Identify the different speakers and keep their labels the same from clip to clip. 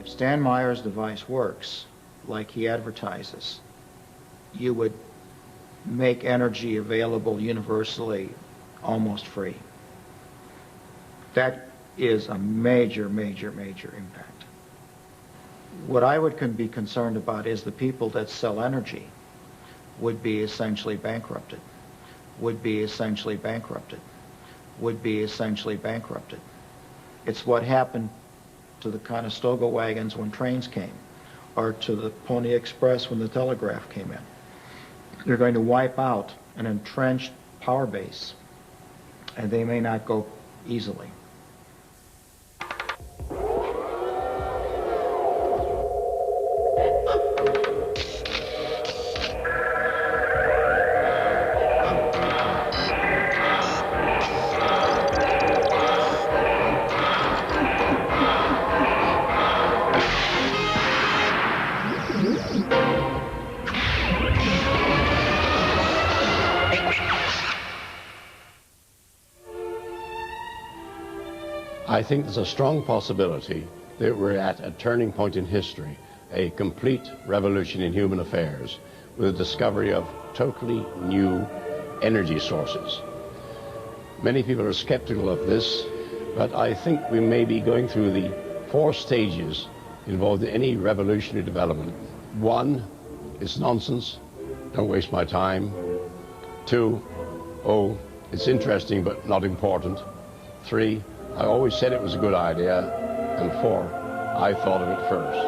Speaker 1: Stan Meyer's device works like he advertises, you would make energy available universally almost free. That is a major, major, major impact. What I would be concerned about is the people that sell energy would be essentially bankrupted, would be essentially bankrupted, would be essentially bankrupted. It's what happened to the Conestoga wagons when trains came, or to the Pony Express when the telegraph came in. They're going to wipe out an entrenched power base, and they may not go easily.
Speaker 2: I think there's a strong possibility that we're at a turning point in history, a complete revolution in human affairs, with the discovery of totally new energy sources. Many people are skeptical of this, but I think we may be going through the 4 stages involved in any revolutionary development. 1, it's nonsense, don't waste my time. 2, oh, it's interesting but not important. 3, I always said it was a good idea. And 4, I thought of it first.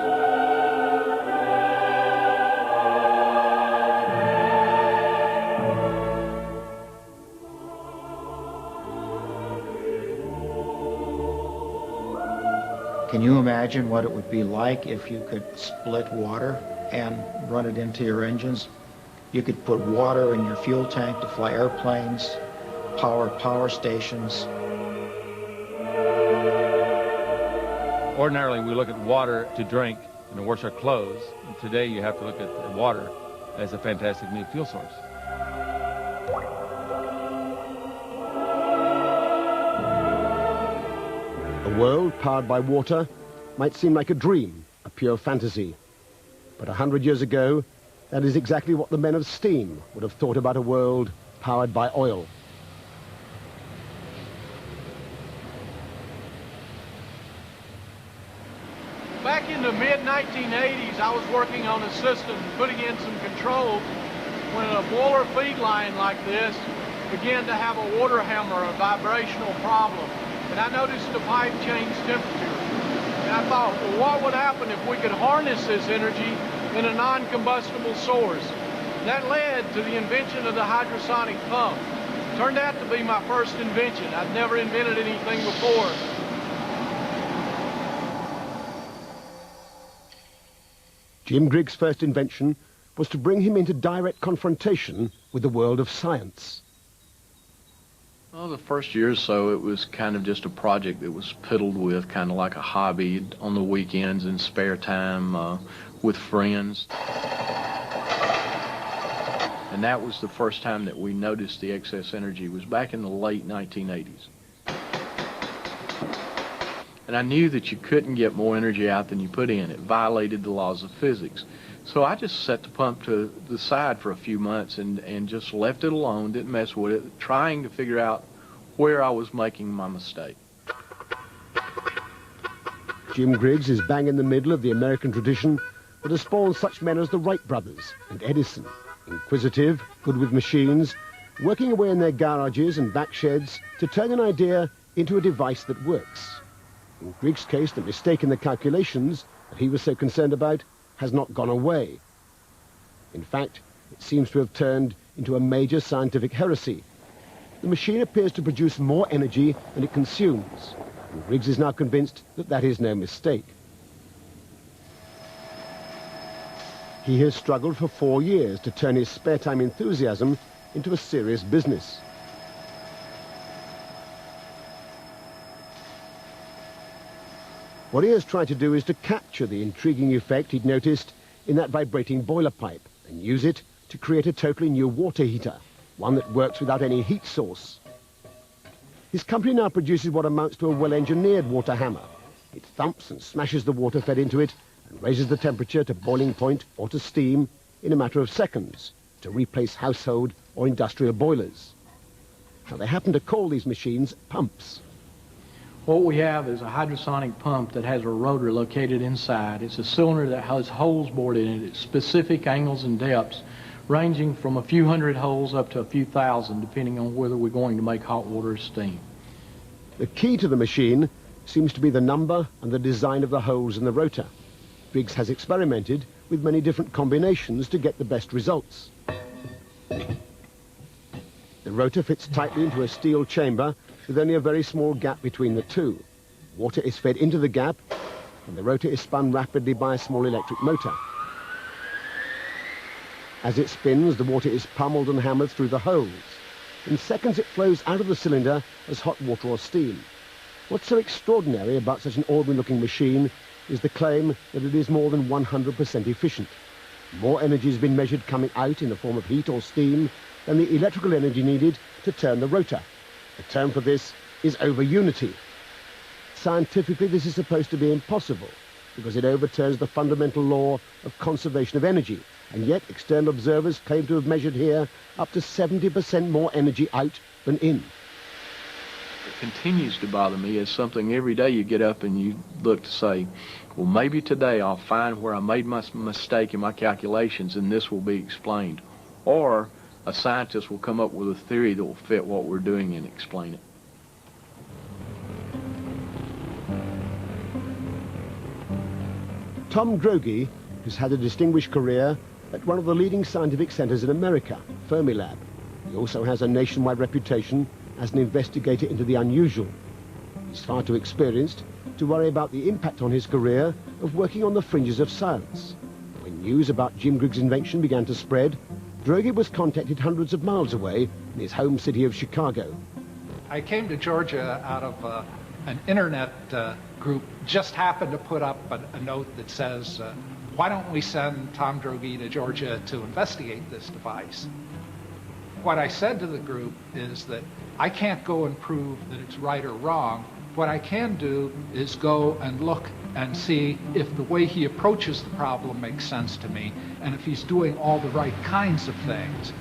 Speaker 1: Can you imagine what it would be like if you could split water and run it into your engines? You could put water in your fuel tank to fly airplanes, power stations.
Speaker 3: Ordinarily, we look at water to drink and to wash our clothes. And today, you have to look at water as a fantastic new fuel source.
Speaker 4: A world powered by water might seem like a dream, a pure fantasy. But 100 years ago, that is exactly what the men of steam would have thought about a world powered by oil.
Speaker 5: Back in the mid-1980s, I was working on a system, putting in some controls, when a boiler feed line like this began to have a water hammer, a vibrational problem. And I noticed the pipe changed temperature. And I thought, well, what would happen if we could harness this energy in a non-combustible source? That led to the invention of the hydrosonic pump. Turned out to be my first invention. I'd never invented anything before.
Speaker 4: Jim Griggs' first invention was to bring him into direct confrontation with the world of science.
Speaker 6: Well, the first year or so, it was kind of just a project that was piddled with, kind of like a hobby on the weekends and spare time with friends. And that was the first time that we noticed the excess energy. It was back in the late 1980s. And I knew that you couldn't get more energy out than you put in. It violated the laws of physics. So I just set the pump to the side for a few months and just left it alone, didn't mess with it, trying to figure out where I was making my mistake.
Speaker 4: Jim Griggs is bang in the middle of the American tradition that has spawned such men as the Wright brothers and Edison, inquisitive, good with machines, working away in their garages and back sheds to turn an idea into a device that works. In Griggs' case, the mistake in the calculations that he was so concerned about has not gone away. In fact, it seems to have turned into a major scientific heresy. The machine appears to produce more energy than it consumes, and Griggs is now convinced that that is no mistake. He has struggled for 4 years to turn his spare time enthusiasm into a serious business. What he has tried to do is to capture the intriguing effect he'd noticed in that vibrating boiler pipe and use it to create a totally new water heater, one that works without any heat source. His company now produces what amounts to a well-engineered water hammer. It thumps and smashes the water fed into it and raises the temperature to boiling point or to steam in a matter of seconds to replace household or industrial boilers. Now, they happen to call these machines pumps.
Speaker 6: What we have is a hydrosonic pump that has a rotor located inside. It's a cylinder that has holes bored in it at specific angles and depths, ranging from a few hundred holes up to a few thousand, depending on whether we're going to make hot water or steam.
Speaker 4: The key to the machine seems to be the number and the design of the holes in the rotor. Briggs has experimented with many different combinations to get the best results. The rotor fits tightly into a steel chamber with only a very small gap between the two. Water is fed into the gap, and the rotor is spun rapidly by a small electric motor. As it spins, the water is pummeled and hammered through the holes. In seconds, it flows out of the cylinder as hot water or steam. What's so extraordinary about such an ordinary-looking machine is the claim that it is more than 100% efficient. More energy has been measured coming out in the form of heat or steam than the electrical energy needed to turn the rotor. The term for this is over-unity. Scientifically, this is supposed to be impossible because it overturns the fundamental law of conservation of energy, and yet external observers claim to have measured here up to 70% more energy out than in.
Speaker 6: It continues to bother me as something every day you get up and you look to say, well, maybe today I'll find where I made my mistake in my calculations and this will be explained. Or a scientist will come up with a theory that will fit what we're doing and explain it.
Speaker 4: Tom Droege has had a distinguished career at one of the leading scientific centers in America, Fermilab. He also has a nationwide reputation as an investigator into the unusual. He's far too experienced to worry about the impact on his career of working on the fringes of science. When news about Jim Griggs' invention began to spread, Droege was contacted hundreds of miles away in his home city of Chicago.
Speaker 7: I came to Georgia out of an internet group, just happened to put up a note that says, why don't we send Tom Droege to Georgia to investigate this device? What I said to the group is that I can't go and prove that it's right or wrong. What I can do is go and look and see if the way he approaches the problem makes sense to me and if he's doing all the right kinds of things.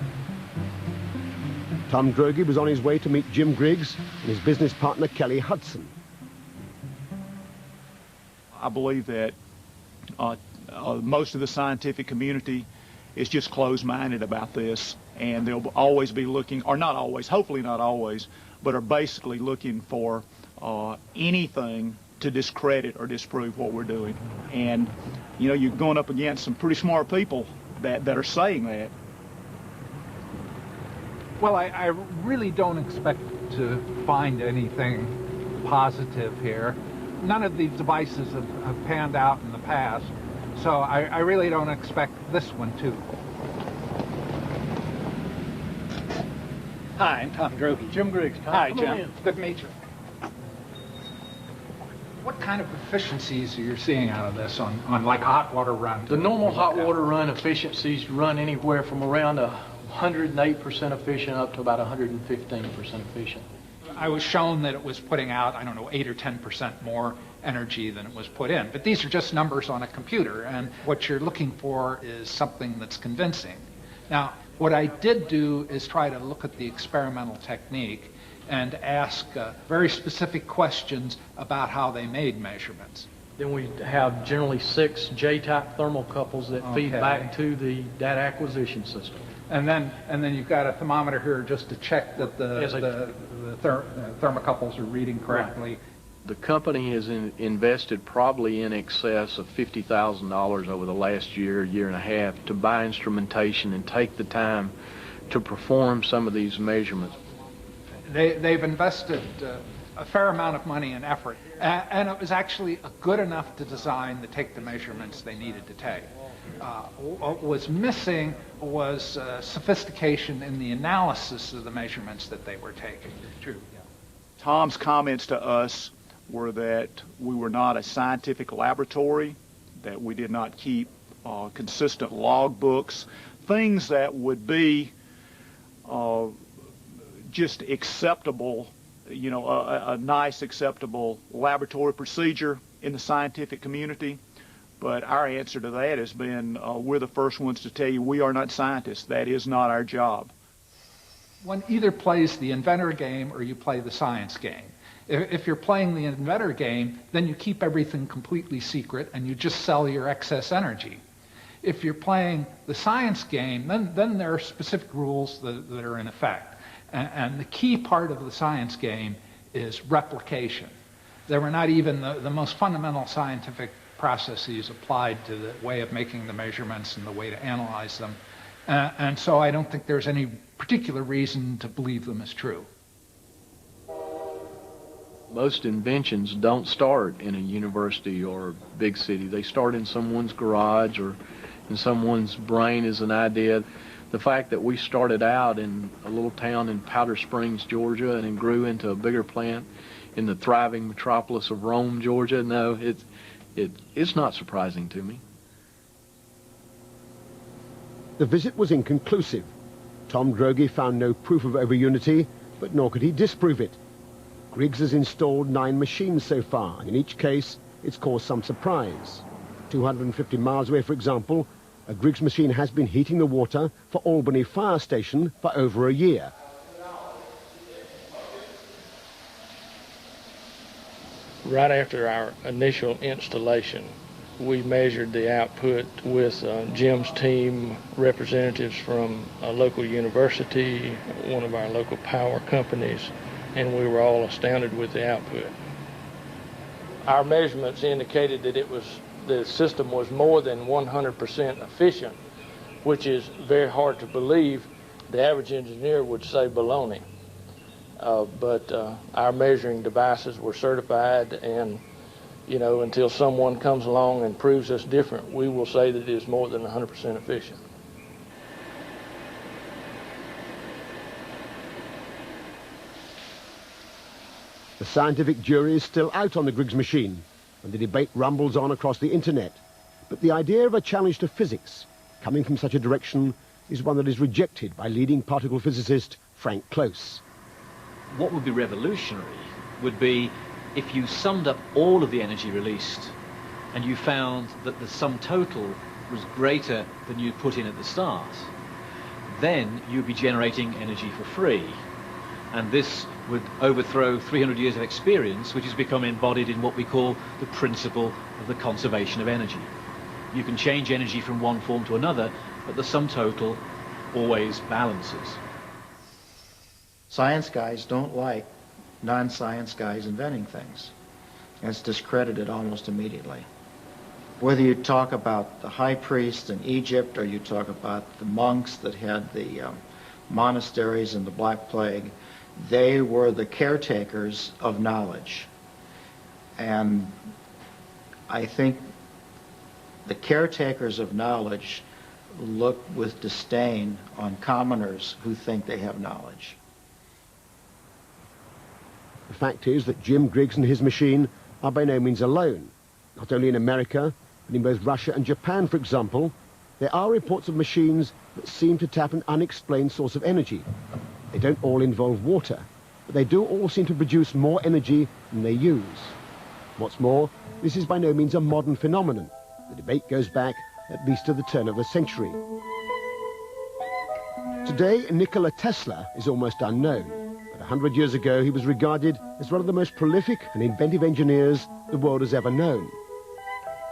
Speaker 4: Tom Droege was on his way to meet Jim Griggs and his business partner Kelly Hudson.
Speaker 8: I believe that most of the scientific community is just closed-minded about this, and they'll always be looking, or not always, hopefully not always, but are basically looking for anything to discredit or disprove what we're doing. And, you know, you're going up against some pretty smart people that are saying that.
Speaker 7: Well, I really don't expect to find anything positive here. None of these devices have panned out in the past, so I really don't expect this one to. Hi, I'm Tom Droege.
Speaker 6: Jim Griggs.
Speaker 7: Hi, Jim. Good to meet you. What kind of efficiencies are you seeing out of this on like a hot water run?
Speaker 6: The normal hot water run efficiencies run anywhere from around 108% efficient up to about 115% efficient.
Speaker 7: I was shown that it was putting out, I don't know, 8 or 10% more energy than it was put in. But these are just numbers on a computer, and what you're looking for is something that's convincing. Now, what I did do is try to look at the experimental technique and ask very specific questions about how they made measurements.
Speaker 6: Then we have generally 6 J-type thermocouples that feed back to the data acquisition system.
Speaker 7: And then you've got a thermometer here just to check that the thermocouples are reading correctly.
Speaker 6: Right. The company has invested probably in excess of $50,000 over the last year and a half to buy instrumentation and take the time to perform some of these measurements.
Speaker 7: They've invested a fair amount of money and effort, and it was actually good enough to design to take the measurements they needed to take. What was missing was sophistication in the analysis of the measurements that they were taking. True. Yeah.
Speaker 8: Tom's comments to us were that we were not a scientific laboratory, that we did not keep consistent log books, things that would be just acceptable, you know, a nice acceptable laboratory procedure, in the scientific community, but our answer to that has been we're the first ones to tell you we are not scientists. That is not our job.
Speaker 7: One either plays the inventor game or you play the science game. If you're playing the inventor game, then you keep everything completely secret and you just sell your excess energy. If you're playing the science game, then there are specific rules that are in effect. And the key part of the science game is replication. There were not even the most fundamental scientific processes applied to the way of making the measurements and the way to analyze them. And so I don't think there's any particular reason to believe them as true.
Speaker 6: Most inventions don't start in a university or a big city. They start in someone's garage or in someone's brain as an idea. The fact that we started out in a little town in Powder Springs, Georgia, and then grew into a bigger plant in the thriving metropolis of Rome, Georgia, no, it's not surprising to me.
Speaker 4: The visit was inconclusive. Tom Droege found no proof of overunity, but nor could he disprove it. Griggs has installed 9 machines so far, and in each case, it's caused some surprise. 250 miles away, for example, a Griggs machine has been heating the water for Albany Fire Station for over a year.
Speaker 9: Right after our initial installation, we measured the output with Jim's team, representatives from a local university, one of our local power companies, and we were all astounded with the output. Our measurements indicated that the system was more than 100% efficient, which is very hard to believe. The average engineer would say baloney. But our measuring devices were certified, and you know, until someone comes along and proves us different, we will say that it is more than 100% efficient.
Speaker 4: The scientific jury is still out on the Griggs machine, and the debate rumbles on across the internet. But the idea of a challenge to physics coming from such a direction is one that is rejected by leading particle physicist Frank Close.
Speaker 10: What would be revolutionary would be if you summed up all of the energy released and you found that the sum total was greater than you put in at the start. Then you'd be generating energy for free. And this would overthrow 300 years of experience, which has become embodied in what we call the principle of the conservation of energy. You can change energy from one form to another, but the sum total always balances.
Speaker 1: Science guys don't like non-science guys inventing things. And it's discredited almost immediately. Whether you talk about the high priests in Egypt or you talk about the monks that had the monasteries in the Black Plague, they were the caretakers of knowledge. And I think the caretakers of knowledge look with disdain on commoners who think they have knowledge.
Speaker 4: The fact is that Jim Griggs and his machine are by no means alone. Not only in America, but in both Russia and Japan, for example, there are reports of machines that seem to tap an unexplained source of energy. They don't all involve water, but they do all seem to produce more energy than they use. What's more, this is by no means a modern phenomenon. The debate goes back at least to the turn of the century. Today, Nikola Tesla is almost unknown. 100 years ago, he was regarded as one of the most prolific and inventive engineers the world has ever known.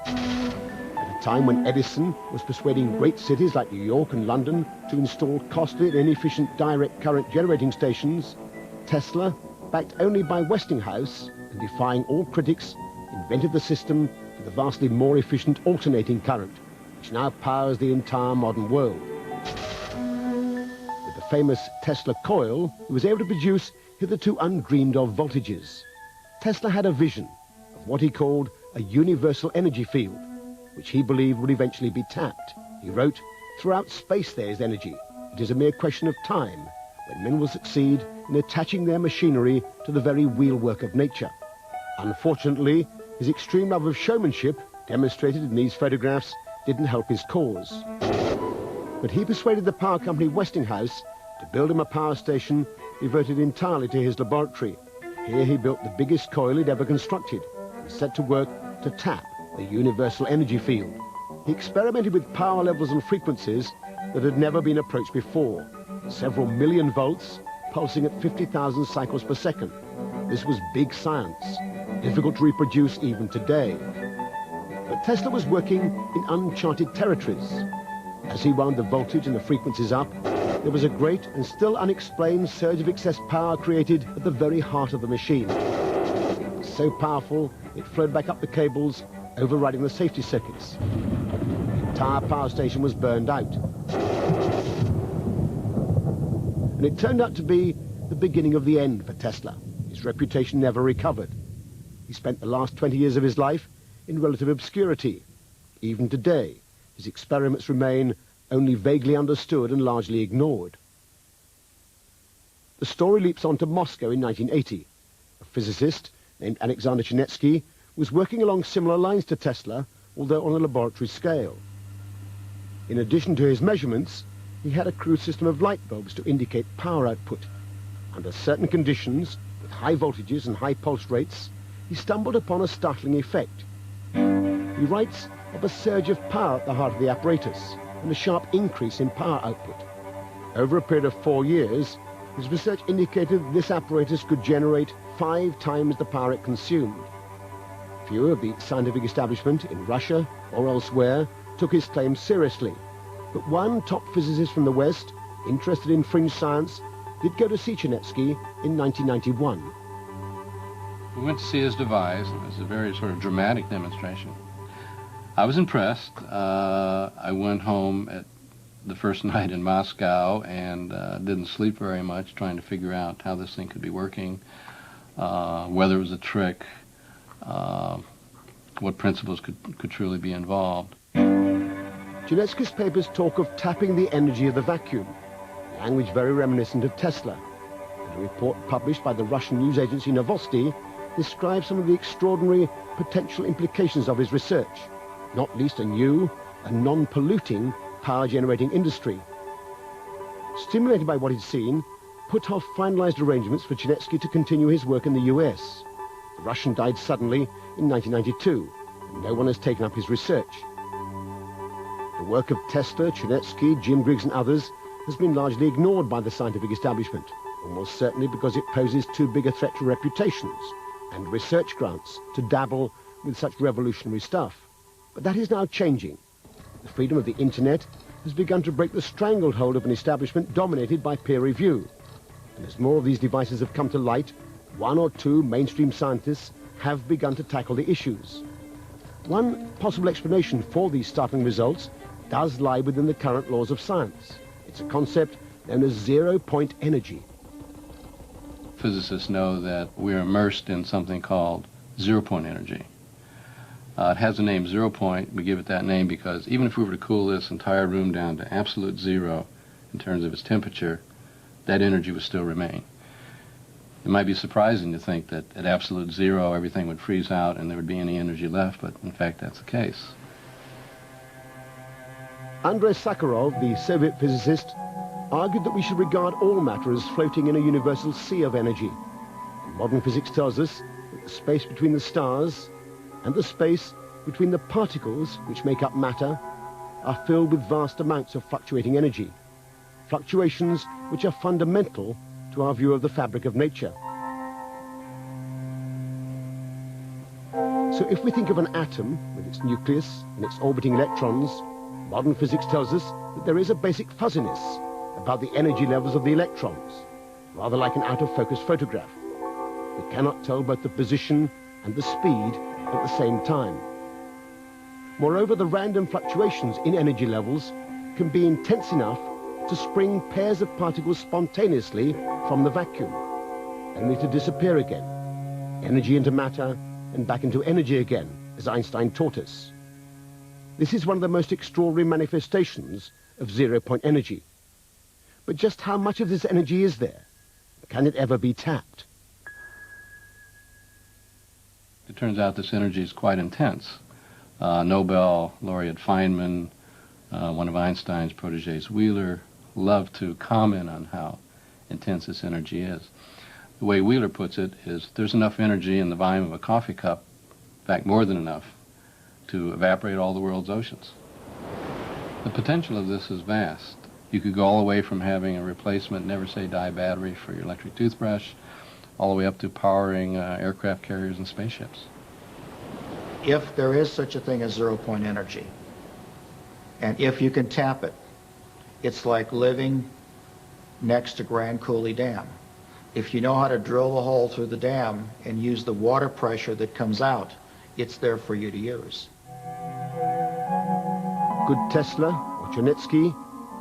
Speaker 4: At a time when Edison was persuading great cities like New York and London to install costly and inefficient direct current generating stations, Tesla, backed only by Westinghouse and defying all critics, invented the system for the vastly more efficient alternating current, which now powers the entire modern world. Famous Tesla coil, he was able to produce hitherto undreamed of voltages. Tesla had a vision of what he called a universal energy field, which he believed would eventually be tapped. He wrote, "Throughout space there is energy. It is a mere question of time when men will succeed in attaching their machinery to the very wheelwork of nature." Unfortunately, his extreme love of showmanship, demonstrated in these photographs, didn't help his cause. But he persuaded the power company Westinghouse to build him a power station devoted entirely to his laboratory. Here he built the biggest coil he'd ever constructed and set to work to tap the universal energy field. He experimented with power levels and frequencies that had never been approached before. Several million volts, pulsing at 50,000 cycles per second. This was big science, difficult to reproduce even today. But Tesla was working in uncharted territories. As he wound the voltage and the frequencies up, there was a great and still unexplained surge of excess power created at the very heart of the machine. It was so powerful, it flowed back up the cables, overriding the safety circuits. The entire power station was burned out. And it turned out to be the beginning of the end for Tesla. His reputation never recovered. He spent the last 20 years of his life in relative obscurity. Even today, his experiments remain only vaguely understood and largely ignored. The story leaps on to Moscow in 1980. A physicist named Alexander Chernetsky was working along similar lines to Tesla, although on a laboratory scale. In addition to his measurements, he had a crude system of light bulbs to indicate power output. Under certain conditions, with high voltages and high pulse rates, he stumbled upon a startling effect. He writes of a surge of power at the heart of the apparatus and a sharp increase in power output. Over a period of 4 years, his research indicated that this apparatus could generate 5 times the power it consumed. Few of the scientific establishment in Russia or elsewhere took his claims seriously, but one top physicist from the West, interested in fringe science, did go to see Chernetsky in 1991.
Speaker 2: We went to see his device. It was a very sort of dramatic demonstration. I was impressed. I went home at the first night in Moscow and didn't sleep very much trying to figure out how this thing could be working, whether it was a trick, what principles could truly be involved.
Speaker 4: Chernetsky's papers talk of tapping the energy of the vacuum, language very reminiscent of Tesla. And a report published by the Russian news agency Novosti describes some of the extraordinary potential implications of his research, not least a new and non-polluting power-generating industry. Stimulated by what he'd seen, Puthoff finalized arrangements for Chernetsky to continue his work in the US. The Russian died suddenly in 1992, and no one has taken up his research. The work of Tesla, Chernetsky, Jim Griggs and others has been largely ignored by the scientific establishment, almost certainly because it poses too big a threat to reputations and research grants to dabble with such revolutionary stuff. But that is now changing. The freedom of the internet has begun to break the stranglehold of an establishment dominated by peer review. And as more of these devices have come to light, 1 or 2 mainstream scientists have begun to tackle the issues. One possible explanation for these startling results does lie within the current laws of science. It's a concept known as zero-point energy.
Speaker 2: Physicists know that we're immersed in something called zero-point energy. It has the name zero point. We give it that name because even if we were to cool this entire room down to absolute zero in terms of its temperature, that energy would still remain. It might be surprising to think that at absolute zero everything would freeze out and there would be any energy left, but in fact that's the case.
Speaker 4: Andrei Sakharov, the Soviet physicist, argued that we should regard all matter as floating in a universal sea of energy. And modern physics tells us that the space between the stars and the space between the particles which make up matter are filled with vast amounts of fluctuating energy, fluctuations which are fundamental to our view of the fabric of nature. So if we think of an atom with its nucleus and its orbiting electrons, modern physics tells us that there is a basic fuzziness about the energy levels of the electrons, rather like an out-of-focus photograph. We cannot tell both the position and the speed at the same time. Moreover, the random fluctuations in energy levels can be intense enough to spring pairs of particles spontaneously from the vacuum, only to disappear again. Energy into matter and back into energy again, as Einstein taught us. This is one of the most extraordinary manifestations of zero-point energy. But just how much of this energy is there? Can it ever be tapped?
Speaker 2: It turns out this energy is quite intense. Nobel laureate Feynman, one of Einstein's protégés, Wheeler, loved to comment on how intense this energy is. The way Wheeler puts it is there's enough energy in the volume of a coffee cup, in fact more than enough,
Speaker 11: to evaporate all the world's oceans. The potential of this is vast. You could go all the way from having a replacement never say die battery for your electric toothbrush, all the way up to powering aircraft carriers and spaceships.
Speaker 1: If there is such a thing as zero-point energy, and if you can tap it, it's like living next to Grand Coulee Dam. If you know how to drill a hole through the dam and use the water pressure that comes out, it's there for you to use.
Speaker 4: Good Tesla or Chernetsky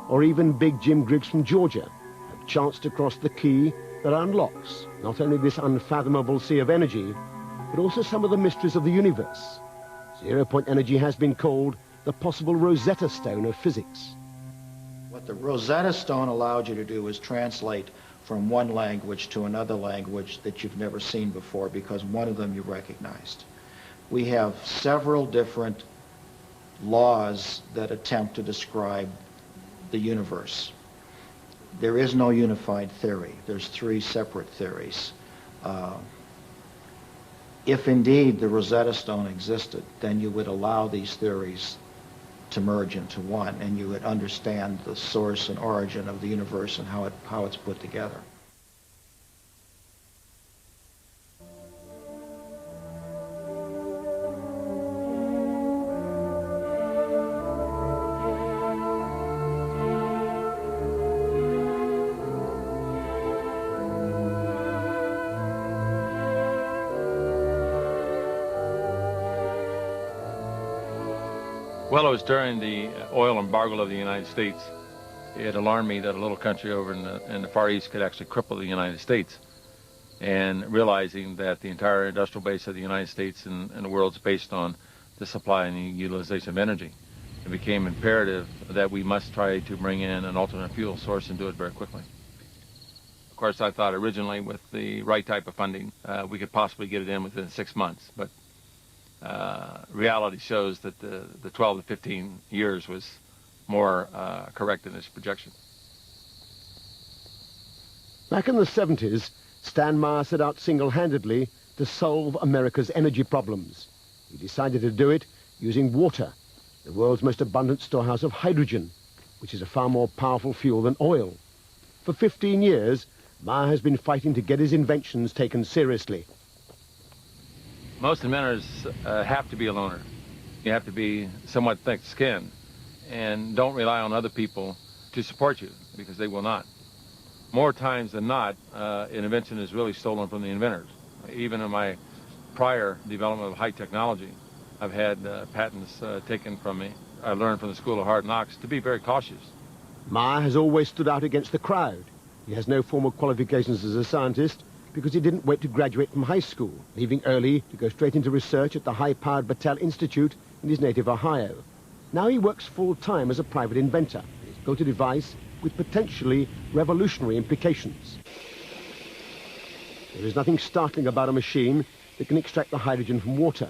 Speaker 4: or even Big Jim Griggs from Georgia have chanced across the key that unlocks not only this unfathomable sea of energy, but also some of the mysteries of the universe. Zero-point energy has been called the possible Rosetta Stone of physics.
Speaker 1: What the Rosetta Stone allowed you to do is translate from one language to another language that you've never seen before, because one of them you recognized. We have several different laws that attempt to describe the universe. There is no unified theory. There's three separate theories. If indeed the Rosetta Stone existed, then you would allow these theories to merge into one, and you would understand the source and origin of the universe and how it's put together.
Speaker 3: Well, it was during the oil embargo of the United States. It alarmed me that a little country over in the Far East could actually cripple the United States. And realizing that the entire industrial base of the United States and the world is based on the supply and the utilization of energy, it became imperative that we must try to bring in an alternate fuel source and do it very quickly. Of course, I thought originally with the right type of funding, we could possibly get it in within 6 months. But reality shows that the 12 to 15 years was more correct in this projection.
Speaker 4: Back in the 70s, Stan Meyer set out single-handedly to solve America's energy problems. He decided to do it using water, the world's most abundant storehouse of hydrogen, which is a far more powerful fuel than oil. For 15 years, Meyer has been fighting to get his inventions taken seriously.
Speaker 3: Most inventors have to be a loner. You have to be somewhat thick-skinned and don't rely on other people to support you, because they will not. More times than not, an invention is really stolen from the inventors. Even in my prior development of high technology, I've had patents taken from me. I learned from the School of Hard Knocks to be very cautious.
Speaker 4: Meyer has always stood out against the crowd. He has no formal qualifications as a scientist because he didn't wait to graduate from high school, leaving early to go straight into research at the high-powered Battelle Institute in his native Ohio. Now he works full-time as a private inventor. He's built a device with potentially revolutionary implications. There is nothing startling about a machine that can extract the hydrogen from water.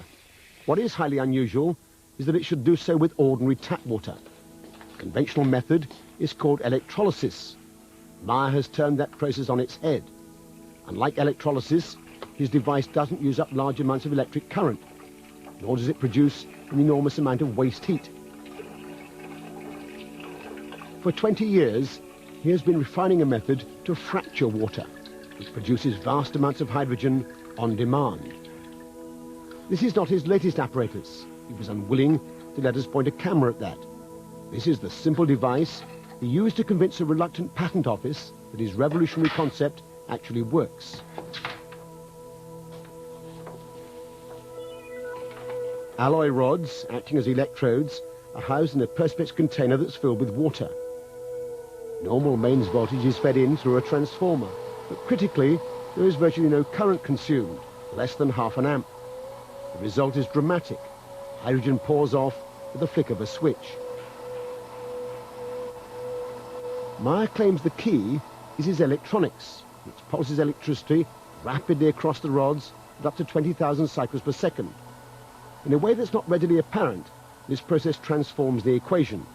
Speaker 4: What is highly unusual is that it should do so with ordinary tap water. The conventional method is called electrolysis. Meyer has turned that process on its head. Unlike electrolysis, his device doesn't use up large amounts of electric current, nor does it produce an enormous amount of waste heat. For 20 years, he has been refining a method to fracture water, which produces vast amounts of hydrogen on demand. This is not his latest apparatus. He was unwilling to let us point a camera at that. This is the simple device he used to convince a reluctant patent office that his revolutionary concept actually works. Alloy rods, acting as electrodes, are housed in a perspex container that's filled with water. Normal mains voltage is fed in through a transformer, but critically, there is virtually no current consumed, less than ½ an amp. The result is dramatic. Hydrogen pours off with the flick of a switch. Meyer claims the key is his electronics, which pulses electricity rapidly across the rods at up to 20,000 cycles per second. In a way that's not readily apparent, this process transforms the equation.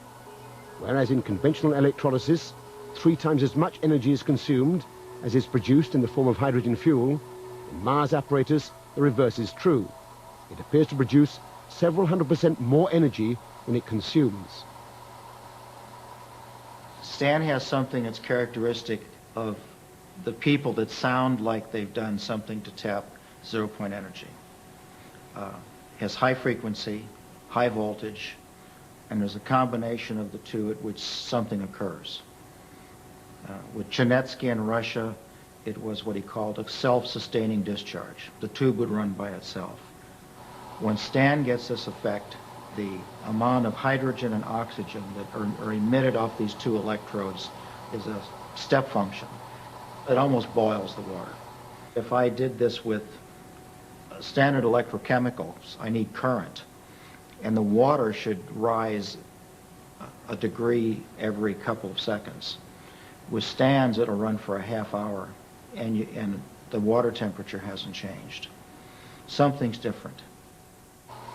Speaker 4: Whereas in conventional electrolysis, 3 times as much energy is consumed as is produced in the form of hydrogen fuel, in Meyer's apparatus, the reverse is true. It appears to produce several 100% more energy than it consumes.
Speaker 1: Stan has something that's characteristic of the people that sound like they've done something to tap zero-point energy. Has high frequency, high voltage, and there's a combination of the two at which something occurs. With Chernetsky in Russia, it was what he called a self-sustaining discharge. The tube would run by itself. When Stan gets this effect, the amount of hydrogen and oxygen that are emitted off these two electrodes is a step function. It almost boils the water. If I did this with standard electrochemicals, I need current, and the water should rise a degree every couple of seconds. With Stan's, it'll run for a half hour, and the water temperature hasn't changed. Something's different.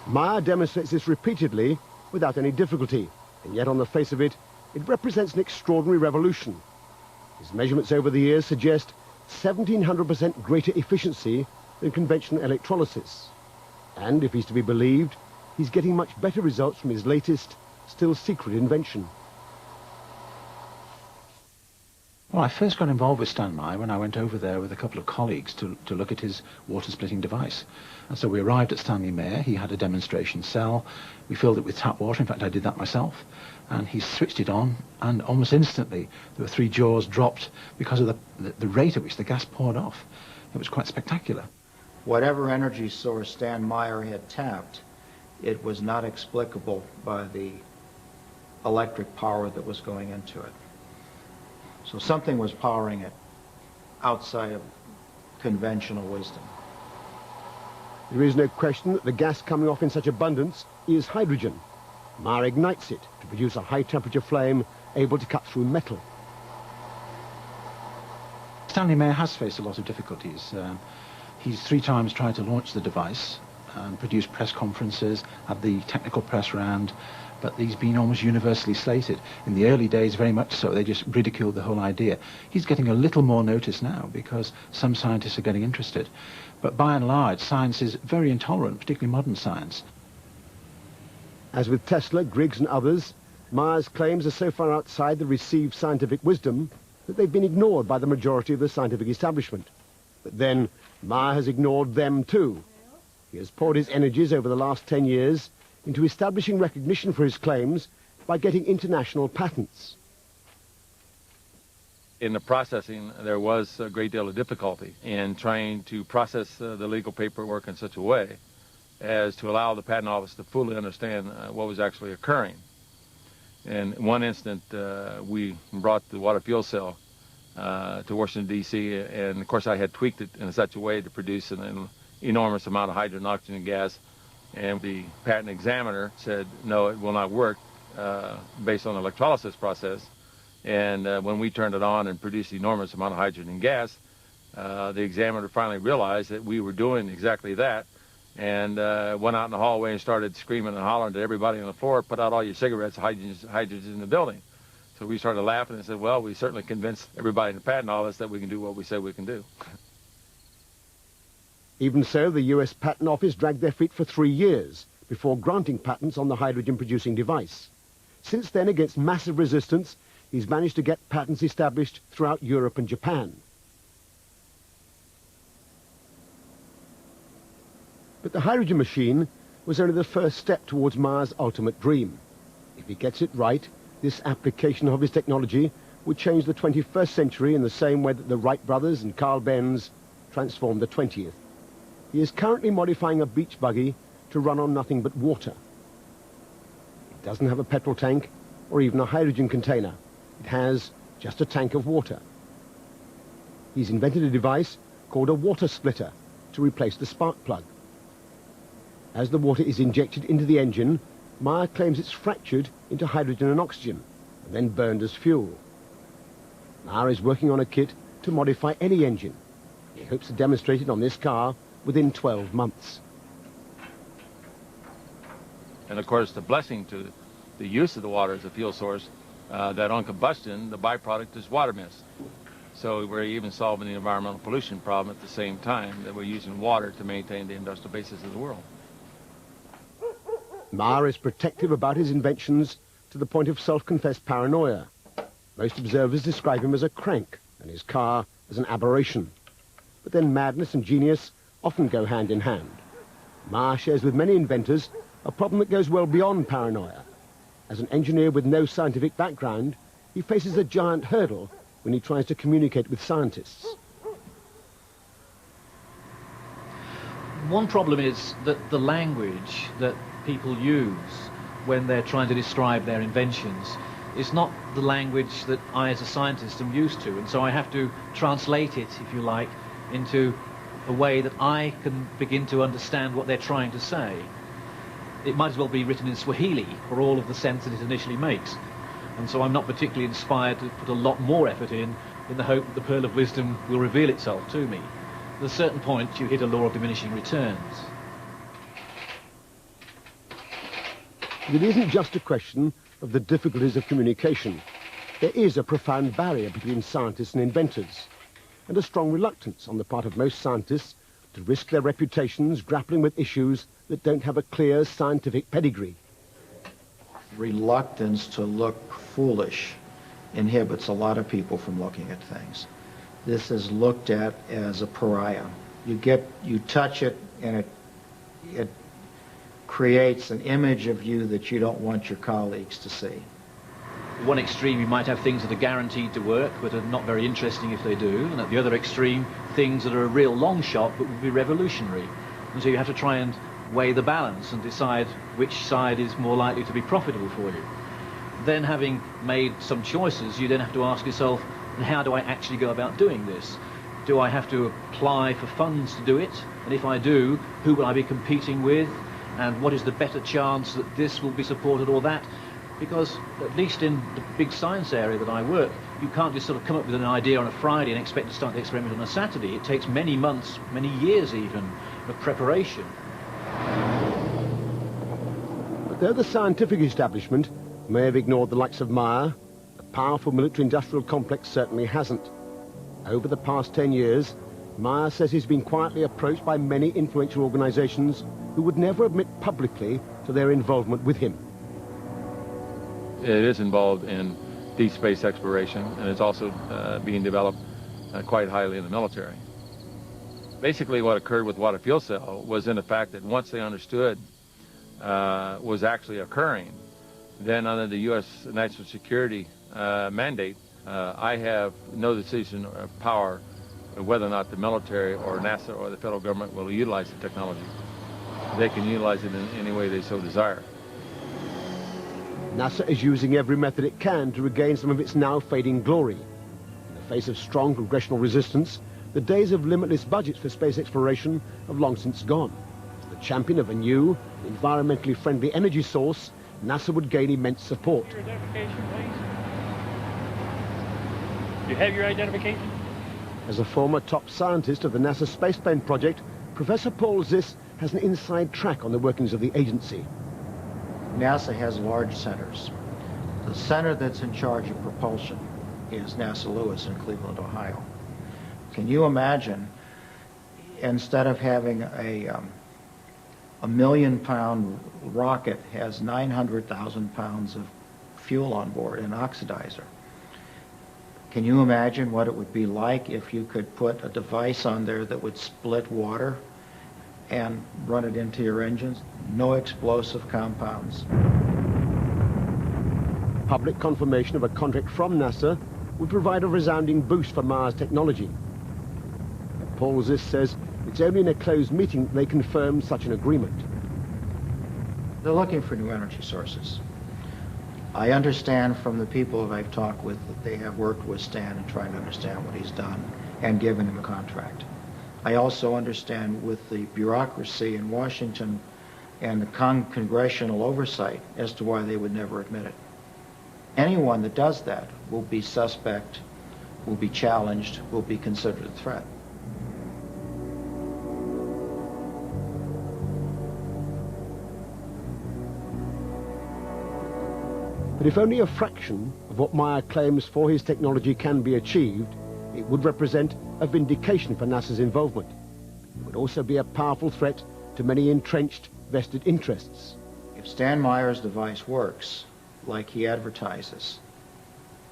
Speaker 4: Meyer demonstrates this repeatedly without any difficulty, and yet on the face of it, it represents an extraordinary revolution. His measurements over the years suggest 1,700% greater efficiency than conventional electrolysis. And if he's to be believed, he's getting much better results from his latest, still secret invention.
Speaker 12: Well, I first got involved with Stanley Meyer when I went over there with a couple of colleagues to look at his water-splitting device. And so we arrived at Stanley Meyer. He had a demonstration cell. We filled it with tap water. In fact, I did that myself. And he switched it on, and almost instantly there were 3 jaws dropped because of the rate at which the gas poured off. It was quite spectacular.
Speaker 1: Whatever energy source Stan Meyer had tapped, it was not explicable by the electric power that was going into it. So something was powering it outside of conventional wisdom.
Speaker 4: There is no question that the gas coming off in such abundance is hydrogen. Meyer ignites it to produce a high-temperature flame able to cut through metal.
Speaker 12: Stanley Meyer has faced a lot of difficulties. He's 3 times tried to launch the device and produce press conferences, had the technical press round, but he's been almost universally slated. In the early days, very much so, they just ridiculed the whole idea. He's getting a little more notice now because some scientists are getting interested. But by and large, science is very intolerant, particularly modern science.
Speaker 4: As with Tesla, Griggs and others, Meyer's claims are so far outside the received scientific wisdom that they've been ignored by the majority of the scientific establishment. But then, Meyer has ignored them too. He has poured his energies over the last 10 years into establishing recognition for his claims by getting international patents.
Speaker 3: In the processing, there was a great deal of difficulty in trying to process the legal paperwork in such a way as to allow the patent office to fully understand what was actually occurring. In one instant, we brought the water fuel cell to Washington, D.C., and of course I had tweaked it in such a way to produce an enormous amount of hydrogen, oxygen, and gas. And the patent examiner said, no, it will not work based on the electrolysis process. And when we turned it on and produced an enormous amount of hydrogen and gas, the examiner finally realized that we were doing exactly that, and went out in the hallway and started screaming and hollering to everybody on the floor, put out all your cigarettes, hydrogen's in the building. So we started laughing and said, well, we certainly convinced everybody in the patent office that we can do what we said we can do.
Speaker 4: Even so, the US Patent Office dragged their feet for 3 years before granting patents on the hydrogen-producing device. Since then, against massive resistance, he's managed to get patents established throughout Europe and Japan. But the hydrogen machine was only the first step towards Meyer's ultimate dream. If he gets it right, this application of his technology would change the 21st century in the same way that the Wright brothers and Carl Benz transformed the 20th. He is currently modifying a beach buggy to run on nothing but water. It doesn't have a petrol tank or even a hydrogen container. It has just a tank of water. He's invented a device called a water splitter to replace the spark plug. As the water is injected into the engine, Meyer claims it's fractured into hydrogen and oxygen and then burned as fuel. Meyer is working on a kit to modify any engine. He hopes to demonstrate it on this car within 12 months.
Speaker 3: And of course, the blessing to the use of the water as a fuel source, that on combustion, the byproduct is water mist. So we're even solving the environmental pollution problem at the same time that we're using water to maintain the industrial basis of the world.
Speaker 4: Meyer is protective about his inventions to the point of self-confessed paranoia. Most observers describe him as a crank and his car as an aberration. But then madness and genius often go hand in hand. Meyer shares with many inventors a problem that goes well beyond paranoia. As an engineer with no scientific background, he faces a giant hurdle when he tries to communicate with scientists.
Speaker 10: One problem is that the language that people use when they're trying to describe their inventions is not the language that I as a scientist am used to, and so I have to translate it, if you like, into a way that I can begin to understand what they're trying to say. It might as well be written in Swahili for all of the sense that it initially makes, and so I'm not particularly inspired to put a lot more effort in the hope that the pearl of wisdom will reveal itself to me. At a certain point you hit a law of diminishing returns.
Speaker 4: It isn't just a question of the difficulties of communication. There is a profound barrier between scientists and inventors, and a strong reluctance on the part of most scientists to risk their reputations grappling with issues that don't have a clear scientific pedigree.
Speaker 1: Reluctance to look foolish inhibits a lot of people from looking at things. This is looked at as a pariah. You touch it, and it creates an image of you that you don't want your colleagues to see.
Speaker 10: At one extreme you might have things that are guaranteed to work but are not very interesting if they do, and at the other extreme things that are a real long shot but would be revolutionary. And so you have to try and weigh the balance and decide which side is more likely to be profitable for you. Then, having made some choices, you then have to ask yourself, and how do I actually go about doing this? Do I have to apply for funds to do it? And if I do, who will I be competing with? And what is the better chance that this will be supported or that? Because, at least in the big science area that I work, you can't just sort of come up with an idea on a Friday and expect to start the experiment on a Saturday. It takes many months, many years even, of preparation.
Speaker 4: But though the scientific establishment may have ignored the likes of Meyer, the powerful military-industrial complex certainly hasn't. Over the past 10 years, Meyer says he's been quietly approached by many influential organizations who would never admit publicly to their involvement with him.
Speaker 3: It is involved in deep space exploration, and it's also being developed quite highly in the military. Basically what occurred with water fuel cell was in the fact that once they understood was actually occurring, then under the U.S. national security mandate, I have no decision or power whether or not the military or NASA or the federal government will utilize the technology. They can utilize it in any way they so desire.
Speaker 4: NASA is using every method it can to regain some of its now fading glory. In the face of strong congressional resistance, the days of limitless budgets for space exploration have long since gone. As the champion of a new, environmentally friendly energy source, NASA would gain immense support.
Speaker 13: Your identification, please. Do you have your identification?
Speaker 4: As a former top scientist of the NASA spaceplane project, Professor Paul Ziss has an inside track on the workings of the agency.
Speaker 1: NASA has large centers. The center that's in charge of propulsion is NASA Lewis in Cleveland, Ohio. Can you imagine, instead of having a million-pound rocket has 900,000 pounds of fuel on board, an oxidizer. Can you imagine what it would be like if you could put a device on there that would split water and run it into your engines? No explosive compounds.
Speaker 4: Public confirmation of a contract from NASA would provide a resounding boost for Mars technology. Paul Ziss says it's only in a closed meeting that they confirm such an agreement.
Speaker 1: They're looking for new energy sources. I understand from the people that I've talked with that they have worked with Stan and tried to understand what he's done and given him a contract. I also understand with the bureaucracy in Washington and the congressional oversight as to why they would never admit it. Anyone that does that will be suspect, will be challenged, will be considered a threat.
Speaker 4: But if only a fraction of what Meyer claims for his technology can be achieved, it would represent a vindication for NASA's involvement. It would also be a powerful threat to many entrenched vested interests. If
Speaker 1: Stan Meyer's device works like he advertises,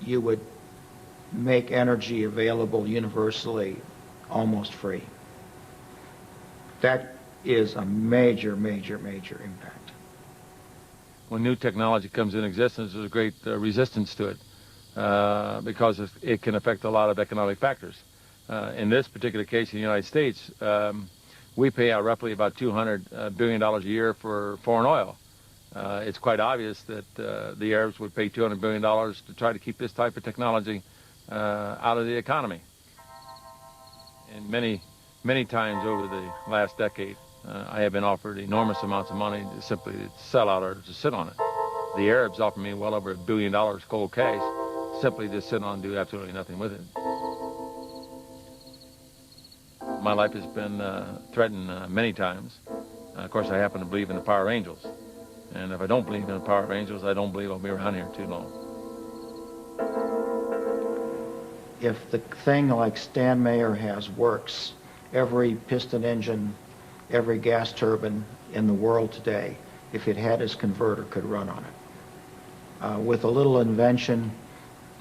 Speaker 1: you would make energy available universally almost free. That is a major, major, major impact.
Speaker 3: When new technology comes in existence, there's a great resistance to it because it can affect a lot of economic factors. In this particular case, in the United States, we pay out roughly about $200 billion a year for foreign oil. It's quite obvious that the Arabs would pay $200 billion to try to keep this type of technology out of the economy. And many times over the last decade, I have been offered enormous amounts of money to simply sell out or to sit on it. The Arabs offered me well over $1 billion cold cash, simply to sit on and do absolutely nothing with it. My life has been threatened many times. Of course, I happen to believe in the power of angels. And if I don't believe in the power of angels, I don't believe I'll be around here too long.
Speaker 1: If the thing like Stan Meyer has works, every piston engine, every gas turbine in the world today, if it had its converter, could run on it. With a little invention,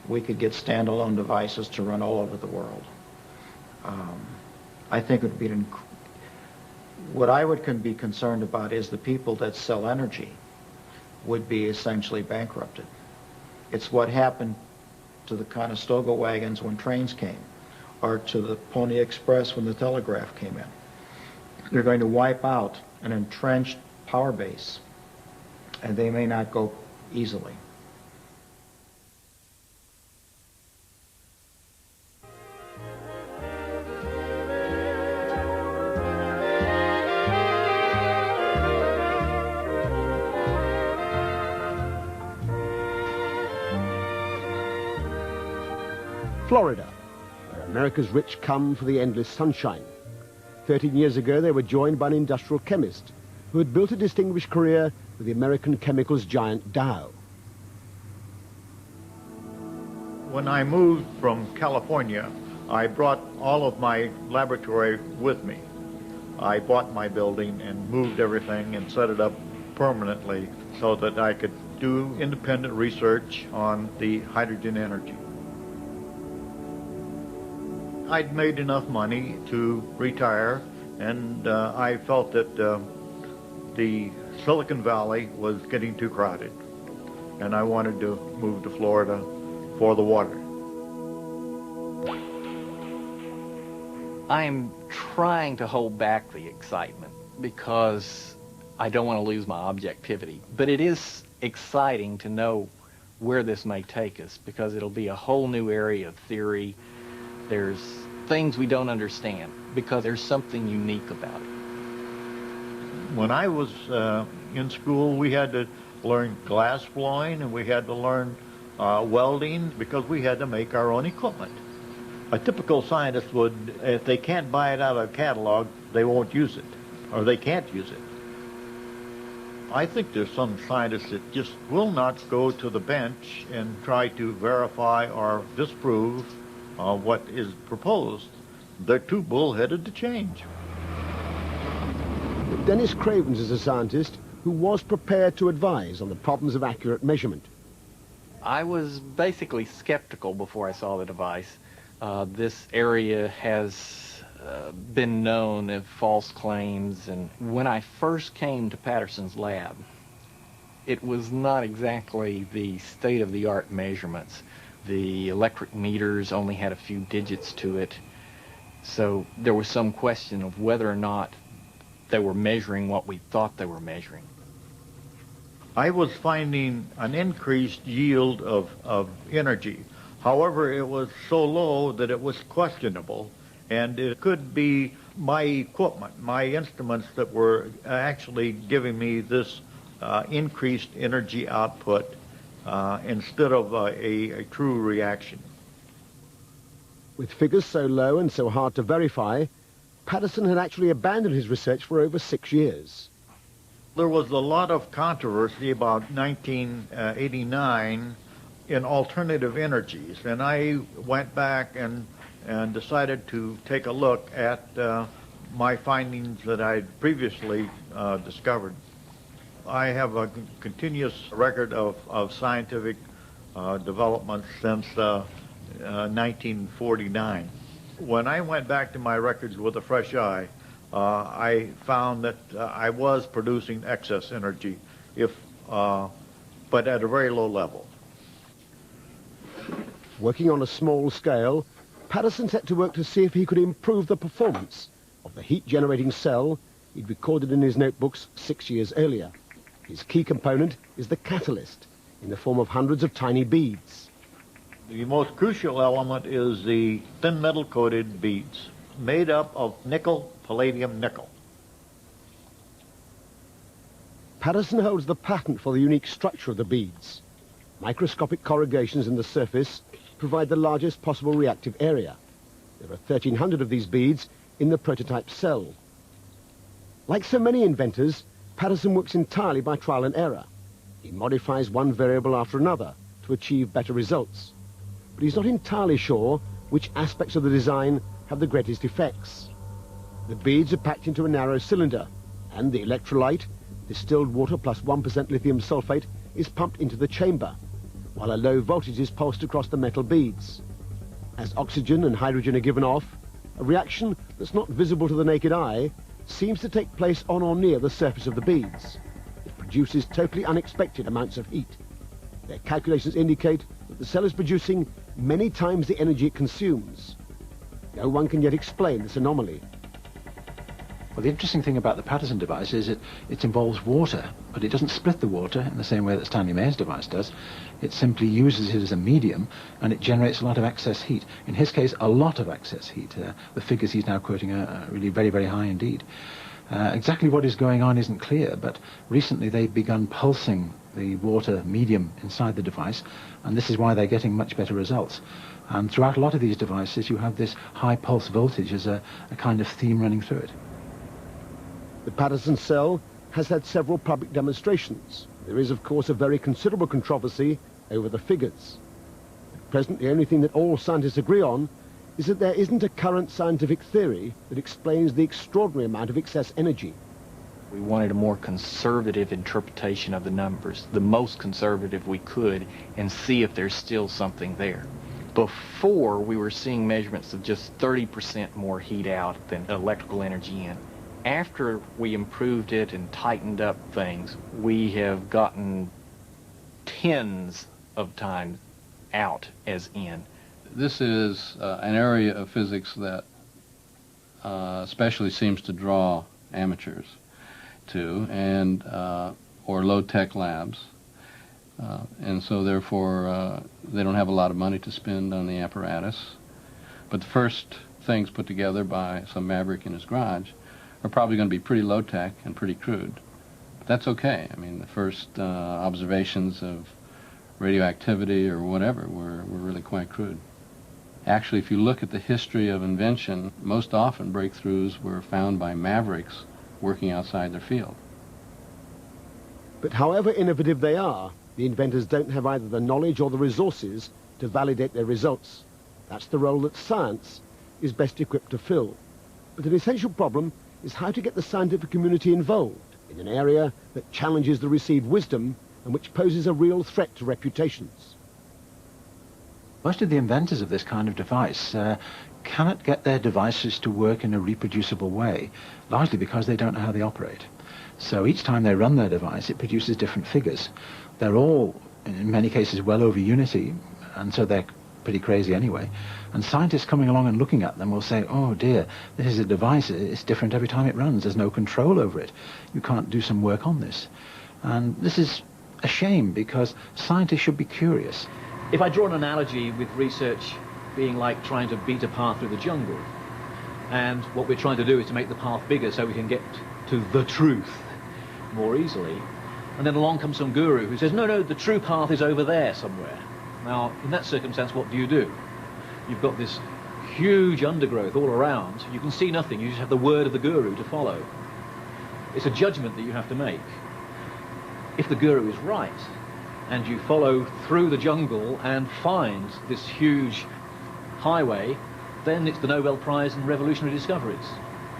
Speaker 1: we could get standalone devices to run all over the world. I think it would be what I would be concerned about is the people that sell energy would be essentially bankrupted. It's what happened to the Conestoga wagons when trains came, or to the Pony Express when the telegraph came in. They're going to wipe out an entrenched power base, and they may not go easily.
Speaker 4: Florida, where America's rich come for the endless sunshine. 13 years ago, they were joined by an industrial chemist who had built a distinguished career with the American chemicals giant Dow.
Speaker 14: When I moved from California, I brought all of my laboratory with me. I bought my building and moved everything and set it up permanently so that I could do independent research on the hydrogen energy. I'd made enough money to retire, and I felt that the Silicon Valley was getting too crowded, and I wanted to move to Florida for the water.
Speaker 15: I'm trying to hold back the excitement because I don't want to lose my objectivity, but it is exciting to know where this may take us because it'll be a whole new area of theory. There's things we don't understand because there's something unique about it.
Speaker 14: When I was in school, we had to learn glass blowing and we had to learn welding because we had to make our own equipment. A typical scientist would, if they can't buy it out of a catalog, they won't use it, or they can't use it. I think there's some scientists that just will not go to the bench and try to verify or disprove what is proposed. They're too bullheaded to change.
Speaker 4: Dennis Cravens is a scientist who was prepared to advise on the problems of accurate measurement.
Speaker 15: I was basically skeptical before I saw the device. This area has been known of false claims, and when I first came to Patterson's lab, it was not exactly the state-of-the-art measurements. The electric meters only had a few digits to it, so there was some question of whether or not they were measuring what we thought they were measuring.
Speaker 14: I was finding an increased yield of energy. However, it was so low that it was questionable, and it could be my equipment, my instruments that were actually giving me this increased energy output instead of a true reaction.
Speaker 4: With figures so low and so hard to verify, Patterson had actually abandoned his research for over 6 years.
Speaker 14: There was a lot of controversy about 1989 in alternative energies, and I went back and decided to take a look at my findings that I'd previously discovered. I have a continuous record of scientific development since 1949. When I went back to my records with a fresh eye, I found that I was producing excess energy, but at a very low level.
Speaker 4: Working on a small scale, Patterson set to work to see if he could improve the performance of the heat-generating cell he'd recorded in his notebooks 6 years earlier. His key component is the catalyst, in the form of hundreds of tiny beads.
Speaker 14: The most crucial element is the thin metal-coated beads, made up of nickel, palladium, nickel.
Speaker 4: Patterson holds the patent for the unique structure of the beads. Microscopic corrugations in the surface provide the largest possible reactive area. There are 1,300 of these beads in the prototype cell. Like so many inventors, Patterson works entirely by trial and error. He modifies one variable after another to achieve better results. But he's not entirely sure which aspects of the design have the greatest effects. The beads are packed into a narrow cylinder, and the electrolyte, distilled water plus 1% lithium sulfate, is pumped into the chamber, while a low voltage is pulsed across the metal beads. As oxygen and hydrogen are given off, a reaction that's not visible to the naked eye seems to take place on or near the surface of the beads. It produces totally unexpected amounts of heat. Their calculations indicate that the cell is producing many times the energy it consumes. No one can yet explain this anomaly.
Speaker 12: Well, the interesting thing about the Patterson device is it involves water, but it doesn't split the water in the same way that Stanley Meyer's device does. It simply uses it as a medium, and it generates a lot of excess heat. In his case, a lot of excess heat. The figures he's now quoting are really very, very high indeed. Exactly what is going on isn't clear, but recently they've begun pulsing the water medium inside the device, and this is why they're getting much better results. And throughout a lot of these devices, you have this high pulse voltage as a kind of theme running through it.
Speaker 4: The Patterson cell has had several public demonstrations. There is, of course, a very considerable controversy over the figures. At present, the only thing that all scientists agree on is that there isn't a current scientific theory that explains the extraordinary amount of excess energy.
Speaker 15: We wanted a more conservative interpretation of the numbers, the most conservative we could, and see if there's still something there. Before, we were seeing measurements of just 30% more heat out than electrical energy in. After we improved it and tightened up things, we have gotten tens of times out as in.
Speaker 11: This is an area of physics that especially seems to draw amateurs to, and or low-tech labs, and so therefore they don't have a lot of money to spend on the apparatus. But the first things put together by some maverick in his garage are probably going to be pretty low-tech and pretty crude. But that's okay. I mean, the first observations of radioactivity or whatever were really quite crude. Actually, if you look at the history of invention, most often breakthroughs were found by mavericks working outside their field.
Speaker 4: But however innovative they are, the inventors don't have either the knowledge or the resources to validate their results. That's the role that science is best equipped to fill. But an essential problem is how to get the scientific community involved in an area that challenges the received wisdom and which poses a real threat to reputations.
Speaker 12: Most of the inventors of this kind of device cannot get their devices to work in a reproducible way, largely because they don't know how they operate. So each time they run their device, it produces different figures. They're all, in many cases, well over unity, and so they're pretty crazy anyway. And scientists coming along and looking at them will say, oh dear, this is a device, it's different every time it runs, there's no control over it. You can't do some work on this. And this is a shame, because scientists should be curious.
Speaker 10: If I draw an analogy with research being like trying to beat a path through the jungle, and what we're trying to do is to make the path bigger so we can get to the truth more easily, and then along comes some guru who says, no, the true path is over there somewhere. Now, in that circumstance, what do? You've got this huge undergrowth all around. You can see nothing. You just have the word of the guru to follow. It's a judgment that you have to make. If the guru is right, and you follow through the jungle and find this huge highway, then it's the Nobel Prize in revolutionary discoveries.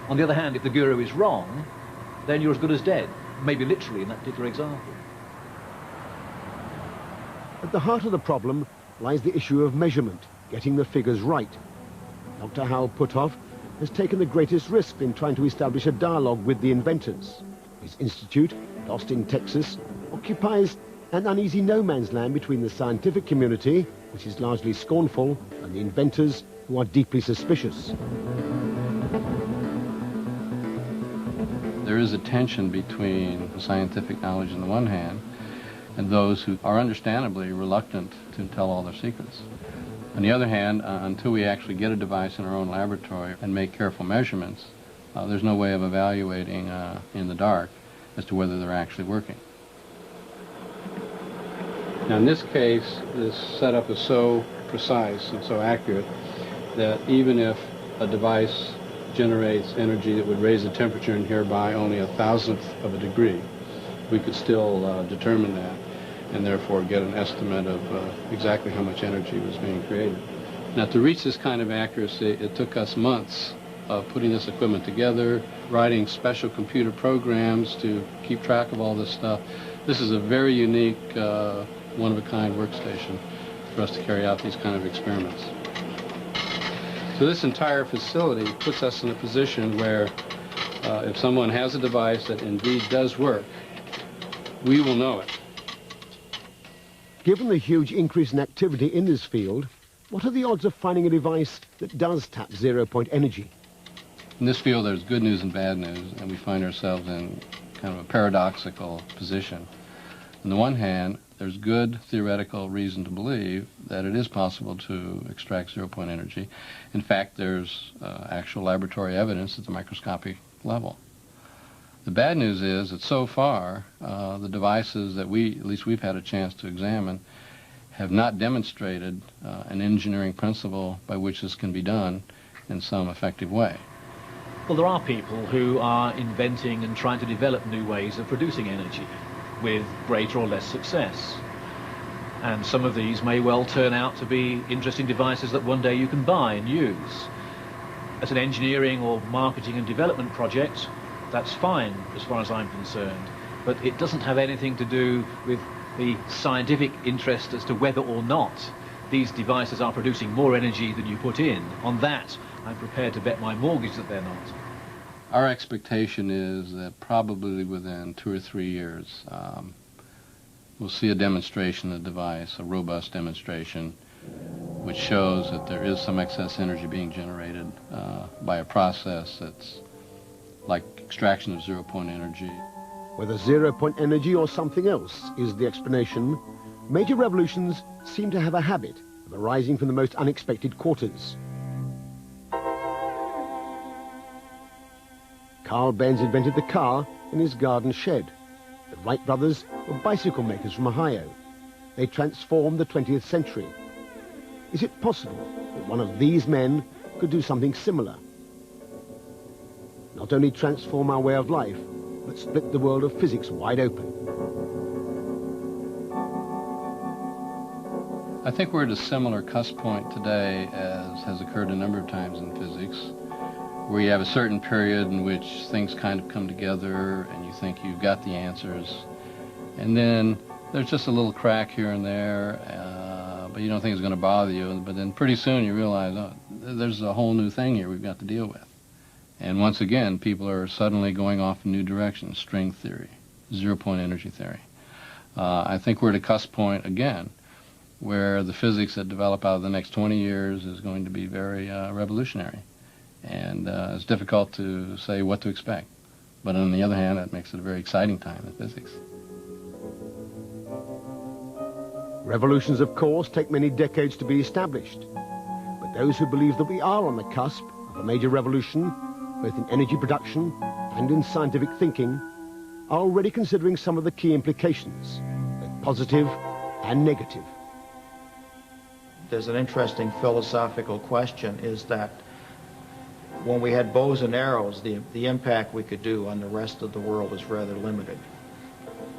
Speaker 10: On the other hand, if the guru is wrong, then you're as good as dead. maybe literally in that particular example.
Speaker 4: At the heart of the problem lies the issue of measurement, getting the figures right. Dr. Hal Puthoff has taken the greatest risk in trying to establish a dialogue with the inventors. His institute, at Austin, Texas, occupies an uneasy no-man's land between the scientific community, which is largely scornful, and the inventors, who are deeply suspicious.
Speaker 11: There is a tension between scientific knowledge on the one hand and those who are understandably reluctant to tell all their secrets. On the other hand, until we actually get a device in our own laboratory and make careful measurements, there's no way of evaluating in the dark as to whether they're actually working.
Speaker 16: Now in this case, this setup is so precise and so accurate that even if a device generates energy that would raise the temperature in here by only 1,000th of a degree, we could still determine that and therefore get an estimate of exactly how much energy was being created. Now to reach this kind of accuracy, it took us months of putting this equipment together, writing special computer programs to keep track of all this stuff. This is a very unique, one-of-a-kind workstation for us to carry out these kind of experiments. So this entire facility puts us in a position where if someone has a device that indeed does work, we will know it.
Speaker 4: Given the huge increase in activity in this field, what are the odds of finding a device that does tap zero-point energy?
Speaker 11: In this field, there's good news and bad news, and we find ourselves in kind of a paradoxical position. On the one hand, there's good theoretical reason to believe that it is possible to extract zero-point energy. In fact, there's actual laboratory evidence at the microscopic level. The bad news is that so far, the devices that at least we've had a chance to examine, have not demonstrated an engineering principle by which this can be done in some effective way.
Speaker 10: Well, there are people who are inventing and trying to develop new ways of producing energy with greater or less success. And some of these may well turn out to be interesting devices that one day you can buy and use. As an engineering or marketing and development project, that's fine as far as I'm concerned, but it doesn't have anything to do with the scientific interest as to whether or not these devices are producing more energy than you put in. On that, I'm prepared to bet my mortgage that they're not.
Speaker 11: Our expectation is that probably within 2 or 3 years, we'll see a demonstration of the device, a robust demonstration, which shows that there is some excess energy being generated by a process that's like extraction of zero-point energy.
Speaker 4: Whether zero-point energy or something else is the explanation, major revolutions seem to have a habit of arising from the most unexpected quarters. Carl Benz invented the car in his garden shed. The Wright brothers were bicycle makers from Ohio. They transformed the 20th century. Is it possible that one of these men could do something similar? Not only transform our way of life, but split the world of physics wide open.
Speaker 11: I think we're at a similar cusp point today as has occurred a number of times in physics, where you have a certain period in which things kind of come together and you think you've got the answers. And then there's just a little crack here and there, but you don't think it's going to bother you. But then pretty soon you realize, oh, there's a whole new thing here we've got to deal with. And once again, people are suddenly going off in new directions, string theory, zero-point energy theory. I think we're at a cusp point again, where the physics that develop out of the next 20 years is going to be very revolutionary. And it's difficult to say what to expect. But on the other hand, that makes it a very exciting time in physics.
Speaker 4: Revolutions, of course, take many decades to be established. But those who believe that we are on the cusp of a major revolution, both in energy production and in scientific thinking, are already considering some of the key implications, both positive and negative.
Speaker 1: There's an interesting philosophical question, is that when we had bows and arrows, the impact we could do on the rest of the world is rather limited.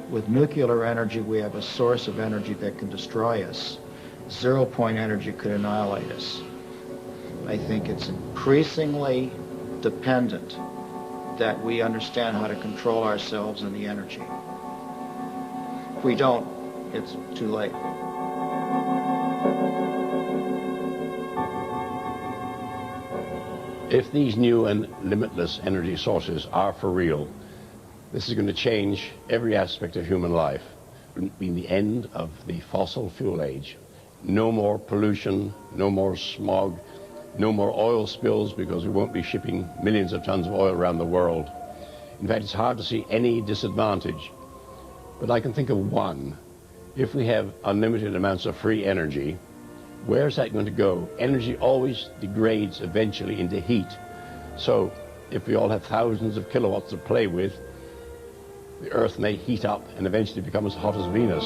Speaker 1: With nuclear energy, we have a source of energy that can destroy us. Zero-point energy could annihilate us. I think it's increasingly dependent that we understand how to control ourselves and the energy. If we don't, it's too late.
Speaker 2: If these new and limitless energy sources are for real, this is going to change every aspect of human life. It will be the end of the fossil fuel age. No more pollution, no more smog, no more oil spills, because we won't be shipping millions of tons of oil around the world. In fact, it's hard to see any disadvantage. But I can think of one. If we have unlimited amounts of free energy, where's that going to go? Energy always degrades eventually into heat. So if we all have thousands of kilowatts to play with, the Earth may heat up and eventually become as hot as Venus.